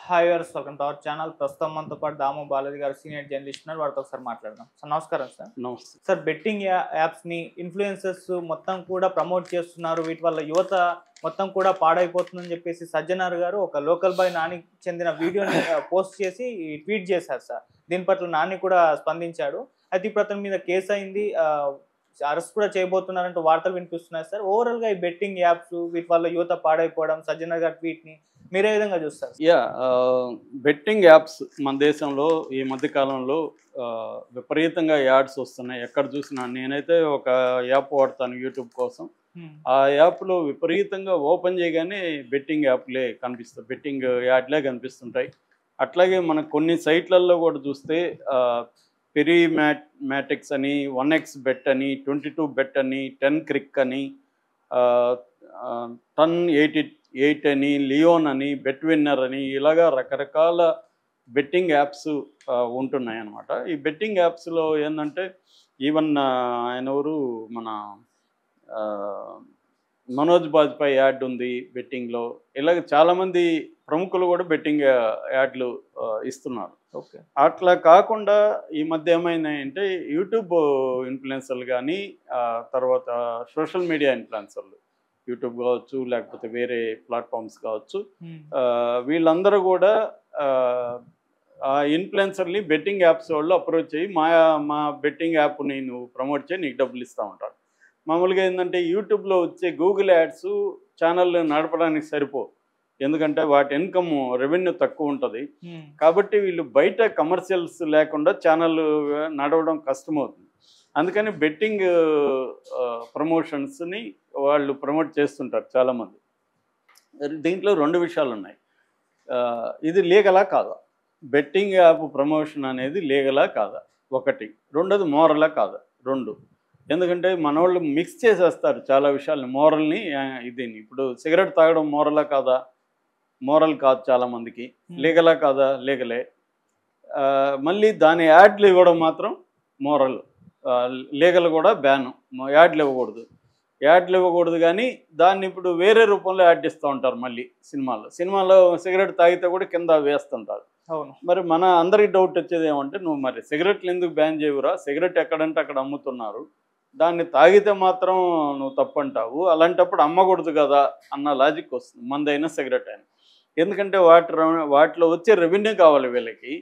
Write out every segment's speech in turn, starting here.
Hi viewers, welcome to our channel. ప్రస్తుతం మనతో పాటు దాము బాలాజీ గారు సీనియర్ జర్నలిస్ట్ ఉన్నారు. వారితో ఒకసారి మాట్లాడదాం. సార్ నమస్కారం సార్. నమస్తే. సార్, బెట్టింగ్ యాప్స్ని ఇన్ఫ్లుయెన్సర్స్ మొత్తం కూడా ప్రమోట్ చేస్తున్నారు, వీటి వల్ల యువత మొత్తం కూడా పాడైపోతుందని చెప్పేసి సజ్జనార్ గారు ఒక లోకల్ బాయ్ నానికి చెందిన వీడియోని పోస్ట్ చేసి ట్వీట్ చేశారు సార్. దీని పట్ల నాని కూడా స్పందించాడు. అయితే ఇప్పుడు అతని మీద కేసు అయింది, అరెస్ట్ కూడా చేయబోతున్నారంటూ వార్తలు వినిపిస్తున్నాయి సార్. ఓవరాల్గా ఈ బెట్టింగ్ యాప్స్ వీటి వల్ల యువత పాడైపోవడం, సజ్జనార్ గారి ట్వీట్ని మీరే విధంగా చూస్తారు? బెట్టింగ్ యాప్స్ మన దేశంలో ఈ మధ్య కాలంలో విపరీతంగా యాడ్స్ వస్తున్నాయి. ఎక్కడ చూసినా నేనైతే ఒక యాప్ వాడతాను యూట్యూబ్ కోసం. ఆ యాప్లో విపరీతంగా ఓపెన్ చేయగానే బెట్టింగ్ యాప్లే కనిపిస్తాయి, బెట్టింగ్ యాడ్లే కనిపిస్తుంటాయి. అట్లాగే మనకు కొన్ని సైట్లలో కూడా చూస్తే మ్యాటిక్స్ అని, 1x బెట్ అని, 22 బెట్ అని, 10 క్రిక్ అని, టన్ 88 అని, లియోన్ అని, బెట్ విన్నర్ అని, ఇలాగా రకరకాల బెట్టింగ్ యాప్స్ ఉంటున్నాయి అన్నమాట. ఈ బెట్టింగ్ యాప్స్లో ఏంటంటే ఈవెన్ ఆయన ఎవరు మన మనోజ్ బాజ్పాయ్ యాడ్ ఉంది బెట్టింగ్లో. ఇలాగ చాలామంది ప్రముఖులు కూడా బెట్టింగ్ యాడ్లు ఇస్తున్నారు. ఓకే. అట్లా కాకుండా ఈ మధ్య ఏమైనాయంటే యూట్యూబ్ ఇన్ఫ్లుయెన్సర్లు కానీ, తర్వాత సోషల్ మీడియా ఇన్ఫ్లుయెన్సర్లు, యూట్యూబ్ కావచ్చు లేకపోతే వేరే ప్లాట్ఫామ్స్ కావచ్చు, వీళ్ళందరూ కూడా ఆ ఇన్ఫ్లుయెన్సర్ని బెట్టింగ్ యాప్స్ వాళ్ళు అప్రోచ్ అయ్యి మా బెట్టింగ్ యాప్ని నువ్వు ప్రమోట్ చేయి, నీకు డబ్బులు ఇస్తూ ఉంటారు. మామూలుగా ఏంటంటే యూట్యూబ్లో వచ్చే గూగుల్ యాడ్స్ ఛానల్ నడపడానికి సరిపో, ఎందుకంటే వాటి ఇన్కమ్ రెవెన్యూ తక్కువ ఉంటుంది. కాబట్టి వీళ్ళు బయట కమర్షియల్స్ లేకుండా ఛానల్ నడవడం కష్టమవుతుంది. అందుకని బెట్టింగ్ ప్రమోషన్స్ని వాళ్ళు ప్రమోట్ చేస్తుంటారు చాలామంది. దీంట్లో రెండు విషయాలు ఉన్నాయి. ఇది లీగలా కాదా, బెట్టింగ్ యాప్ ప్రమోషన్ అనేది లీగలా కాదా ఒకటి, రెండోది మోరలా కాదా రెండు. ఎందుకంటే మనోళ్ళు మిక్స్ చేసేస్తారు చాలా విషయాల్ని, మోరల్ని ఇదిని. ఇప్పుడు సిగరెట్ తాగడం మోరలా కాదా, మోరల్ కాదు చాలామందికి. లీగలా కాదా, లీగలే. మళ్ళీ దాని యాడ్లు ఇవ్వడం మాత్రం మోరల్. లీగల్ కూడా బ్యాన్, యాడ్లు ఇవ్వకూడదు. కానీ దాన్ని ఇప్పుడు వేరే రూపంలో యాడ్ ఇస్తూ ఉంటారు. మళ్ళీ సినిమాలో సిగరెట్ తాగితే కూడా కింద వేస్తుంటారు. అవును. మరి మన అందరికి డౌట్ వచ్చేది ఏమంటే, నువ్వు మరి సిగరెట్లు ఎందుకు బ్యాన్ చేయవురా, సిగరెట్ ఎక్కడంటే అక్కడ అమ్ముతున్నారు, దాన్ని తాగితే మాత్రం నువ్వు తప్పంటావు, అలాంటప్పుడు అమ్మకూడదు కదా అన్న లాజిక్ వస్తుంది, మందైనా సిగరెట్ అయినా. ఎందుకంటే వాటిలో వచ్చే రెవెన్యూ కావాలి వీళ్ళకి,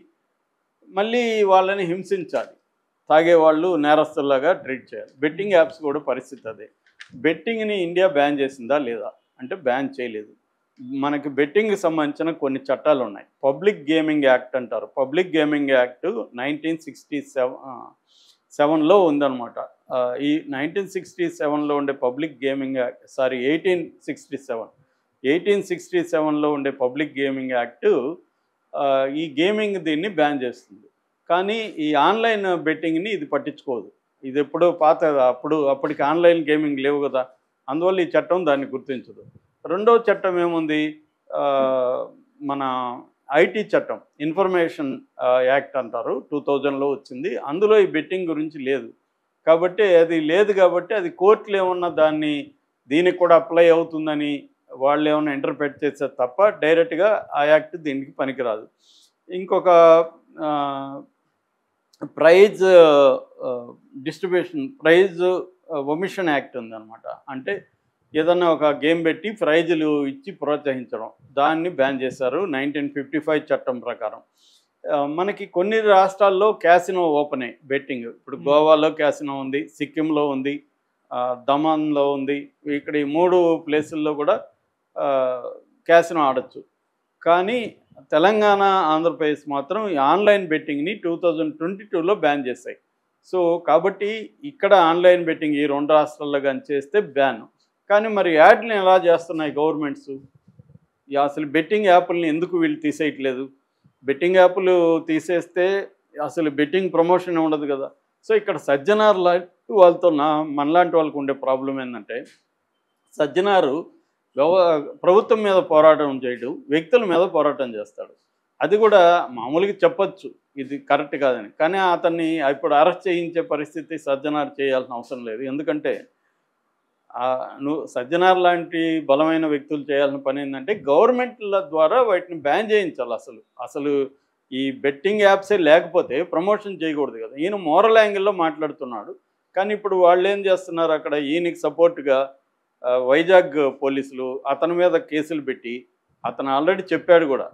మళ్ళీ వాళ్ళని హింసించాలి, తాగేవాళ్ళు నేరస్తుల్లాగా ట్రీట్ చేయాలి. బెట్టింగ్ యాప్స్ కూడా పరిస్థితి అదే. బెట్టింగ్ని ఇండియా బ్యాన్ చేసిందా లేదా అంటే బ్యాన్ చేయలేదు. మనకి బెట్టింగ్కి సంబంధించిన కొన్ని చట్టాలు ఉన్నాయి. పబ్లిక్ గేమింగ్ యాక్ట్ అంటారు. పబ్లిక్ గేమింగ్ యాక్ట్ 1967లో ఉందన్నమాట. ఈ 1967లో ఉండే పబ్లిక్ గేమింగ్ యాక్ట్ 1867లో ఉండే పబ్లిక్ గేమింగ్ యాక్ట్ ఈ గేమింగ్ దీన్ని బ్యాన్ చేస్తుంది. కానీ ఈ ఆన్లైన్ బెట్టింగ్ని ఇది పట్టించుకోదు. ఇది ఎప్పుడో పాత, అప్పటికి ఆన్లైన్ గేమింగ్ లేవు కదా, అందువల్ల ఈ చట్టం దాన్ని గుర్తించదు. రెండవ చట్టం ఏముంది, మన ఐటీ చట్టం, ఇన్ఫర్మేషన్ యాక్ట్ అంటారు, 2000లో వచ్చింది. అందులో ఈ బెట్టింగ్ గురించి లేదు. కాబట్టి అది కోర్టులు ఏమన్నా దీనికి కూడా అప్లై అవుతుందని వాళ్ళు ఏమన్నా ఇంటర్ప్రెట్ చేస్తారు తప్ప డైరెక్ట్గా ఆ యాక్ట్ దీనికి పనికిరాదు. ఇంకొక ప్రైజ్ ఒమిషన్ యాక్ట్ ఉందన్నమాట. అంటే ఏదన్నా ఒక గేమ్ పెట్టి ప్రైజులు ఇచ్చి ప్రోత్సహించడం, దాన్ని బ్యాన్ చేశారు 1955 చట్టం ప్రకారం. మనకి కొన్ని రాష్ట్రాల్లో క్యాసినో ఓపెన్ అయ్యి బెట్టింగ్, ఇప్పుడు గోవాలో క్యాసినో ఉంది, సిక్కింలో ఉంది, దమన్లో ఉంది. ఇక్కడ ఈ 3 ప్లేసుల్లో కూడా క్యాసినో ఆడచ్చు. కానీ తెలంగాణ, ఆంధ్రప్రదేశ్ మాత్రం ఈ ఆన్లైన్ బెట్టింగ్ని 2022లో బ్యాన్ చేశాయి. సో కాబట్టి ఇక్కడ ఆన్లైన్ బెట్టింగ్ ఈ 2 రాష్ట్రాల్లో కానీ చేస్తే బ్యాన్. కానీ మరి యాడ్ని ఎలా చేస్తున్నాయి గవర్నమెంట్స్? అసలు బెట్టింగ్ యాప్లని ఎందుకు వీళ్ళు తీసేయట్లేదు? బెట్టింగ్ యాప్లు తీసేస్తే అసలు బెట్టింగ్ ప్రమోషన్ ఉండదు కదా. సో ఇక్కడ సజ్జనార్ లాంటి వాళ్ళతో మనలాంటి వాళ్ళకు ఉండే ప్రాబ్లం ఏంటంటే, సజ్జనారు ప్రభుత్వం మీద పోరాటం చేయడు, వ్యక్తుల మీద పోరాటం చేస్తాడు. అది కూడా మామూలుగా చెప్పచ్చు ఇది కరెక్ట్ కాదని, కానీ అతన్ని ఇప్పుడు అరెస్ట్ చేయించే పరిస్థితి సజ్జనార్ చేయాల్సిన అవసరం లేదు. ఎందుకంటే నువ్వు సజ్జనార్ లాంటి బలమైన వ్యక్తులు చేయాల్సిన పని ఏంటంటే గవర్నమెంట్ల ద్వారా వాటిని బ్యాన్ చేయించాలి. అసలు ఈ బెట్టింగ్ యాప్సే లేకపోతే ప్రమోషన్ చేయకూడదు కదా. ఈయన మోరల్ యాంగిల్లో మాట్లాడుతున్నాడు. కానీ ఇప్పుడు వాళ్ళు ఏం చేస్తున్నారు, అక్కడ ఈయనకి సపోర్ట్గా వైజాగ్ పోలీసులు అతని మీద కేసులు పెట్టి, అతను ఆల్రెడీ చెప్పాడు కూడా,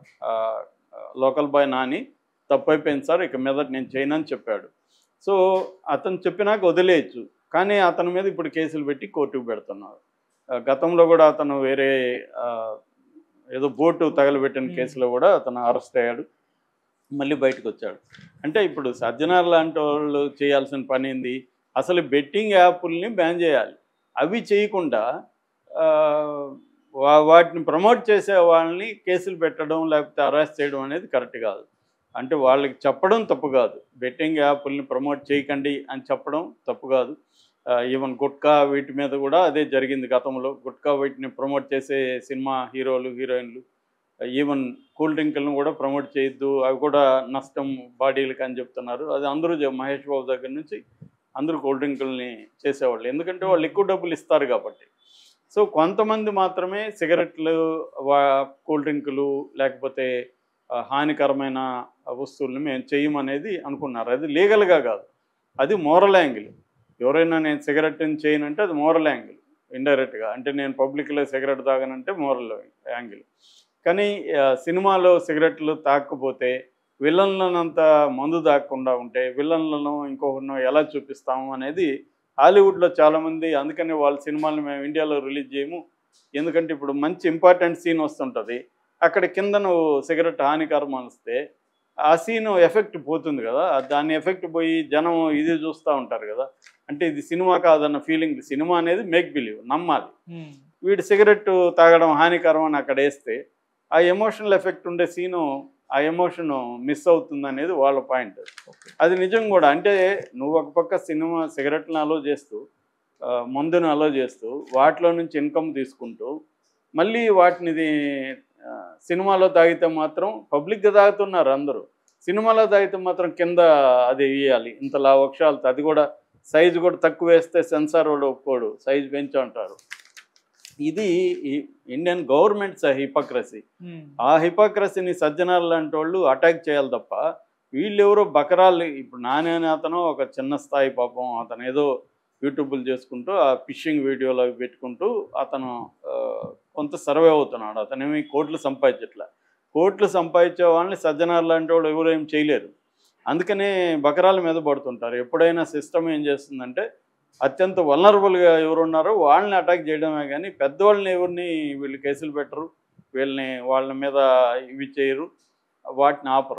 లోకల్ బాయ్ నాని తప్పైపోయింది సార్, ఇక మీదట నేను చేయనని చెప్పాడు. సో అతను చెప్పినాక వదిలేయచ్చు. కానీ అతని మీద ఇప్పుడు కేసులు పెట్టి కోర్టుకు పెడుతున్నారు. గతంలో కూడా అతను వేరే ఏదో బోటు తగలబెట్టిన కేసులో కూడా అతను అరెస్ట్ అయ్యాడు, మళ్ళీ బయటకు వచ్చాడు. అంటే ఇప్పుడు సజ్జనార్ లాంటి వాళ్ళు చేయాల్సిన పని ఏంది, అసలు బెట్టింగ్ యాప్ల్ని బ్యాన్ చేయాలి. అవి చేయకుండా వాటిని ప్రమోట్ చేసే వాళ్ళని కేసులు పెట్టడం లేకపోతే అరెస్ట్ చేయడం అనేది కరెక్ట్ కాదు. అంటే వాళ్ళకి చెప్పడం తప్పు కాదు, బెట్టింగ్ యాప్ల్ని ప్రమోట్ చేయకండి అని చెప్పడం తప్పు కాదు. ఈవెన్ గుట్కా వీటి మీద కూడా అదే జరిగింది గతంలో. గుట్కా వీటిని ప్రమోట్ చేసే సినిమా హీరోలు హీరోయిన్లు, ఈవెన్ కూల్ డ్రింకులను కూడా ప్రమోట్ చేయొద్దు, అవి కూడా నష్టం బాడీలకి అని చెప్తున్నారు. అది అందరూ మహేష్ బాబు దగ్గర నుంచి అందరూ కూల్ డ్రింకుల్ని చేసేవాళ్ళు, ఎందుకంటే వాళ్ళు ఎక్కువ డబ్బులు ఇస్తారు కాబట్టి. సో కొంతమంది మాత్రమే సిగరెట్లు, కూల్ డ్రింకులు లేకపోతే హానికరమైన వస్తువులను మేము చేయమనేది అనుకున్నారు. అది లీగల్గా కాదు, అది మోరల్ యాంగిల్. ఎవరైనా నేను సిగరెట్ని చేయనంటే అది మోరల్ యాంగిల్ ఇండైరెక్ట్గా. అంటే నేను పబ్లిక్లో సిగరెట్ తాగనంటే మోరల్ యాంగిల్. కానీ సినిమాలో సిగరెట్లు తాగకపోతే విలన్లనంత మందు తాగకుండా ఉంటే విలన్లను ఇంకొకరినో ఎలా చూపిస్తాము అనేది హాలీవుడ్లో చాలామంది, అందుకని వాళ్ళ సినిమాలను మేము ఇండియాలో రిలీజ్ చేయము. ఎందుకంటే ఇప్పుడు మంచి ఇంపార్టెంట్ సీన్ వస్తుంటుంది, అక్కడ కింద నువ్వు సిగరెట్ హానికరం అనిస్తే ఆ సీను ఎఫెక్ట్ పోతుంది కదా, దాని ఎఫెక్ట్ పోయి జనం ఇది చూస్తూ ఉంటారు కదా. అంటే ఇది సినిమా కాదన్న ఫీలింగ్. సినిమా అనేది మేక్ బిలీవ్, నమ్మాలి. వీడు సిగరెట్ తాగడం హానికరం అని అక్కడ వేస్తే ఆ ఎమోషనల్ ఎఫెక్ట్ ఉండే సీను, ఆ ఎమోషన్ మిస్ అవుతుంది అనేది వాళ్ళ పాయింట్. అది నిజం కూడా. అంటే నువ్వు ఒక పక్క సినిమా సిగరెట్లను అలో చేస్తూ, మందును అలో చేస్తూ, వాటిలో నుంచి ఇన్కమ్ తీసుకుంటూ, మళ్ళీ వాటిని సినిమాలో తాగితే మాత్రం పబ్లిక్గా తాగుతున్నారు అందరూ, సినిమాలో తాగితే మాత్రం కింద అది వేయాలి ఇంతలా వక్షాలతో, అది కూడా సైజు కూడా తక్కువ వేస్తే సెన్సార్ వాడు ఒప్పుకోడు, సైజు పెంచు అంటారు. ఇది ఇండియన్ గవర్నమెంట్స్ హిపోక్రసీ. ఆ హిపోక్రసీని సజ్జనార్ లాంటి వాళ్ళు అటాక్ చేయాలి తప్ప వీళ్ళెవరో బకరాలు. ఇప్పుడు నాని అనే అతను ఒక చిన్న స్థాయి పాపం, అతను ఏదో యూట్యూబ్లు చేసుకుంటూ ఆ ఫిషింగ్ వీడియోలు అవి పెట్టుకుంటూ అతను కొంత సర్వే అవుతున్నాడు. అతనేమి కోట్లు సంపాదించట్లే. కోట్లు సంపాదించే వాళ్ళని సజ్జనార్ లాంటి వాళ్ళు ఎవరు ఏం చేయలేరు. అందుకనే బకరాల మీద పడుతుంటారు. ఎప్పుడైనా సిస్టమ్ ఏం చేస్తుందంటే అత్యంత వల్నరబుల్గా ఎవరున్నారో వాళ్ళని అటాక్ చేయడమే కానీ పెద్దవాళ్ళని ఎవరిని వీళ్ళు కేసులు పెట్టరు, వాళ్ళ మీద ఇవి చేయరు, వాటిని ఆపరు.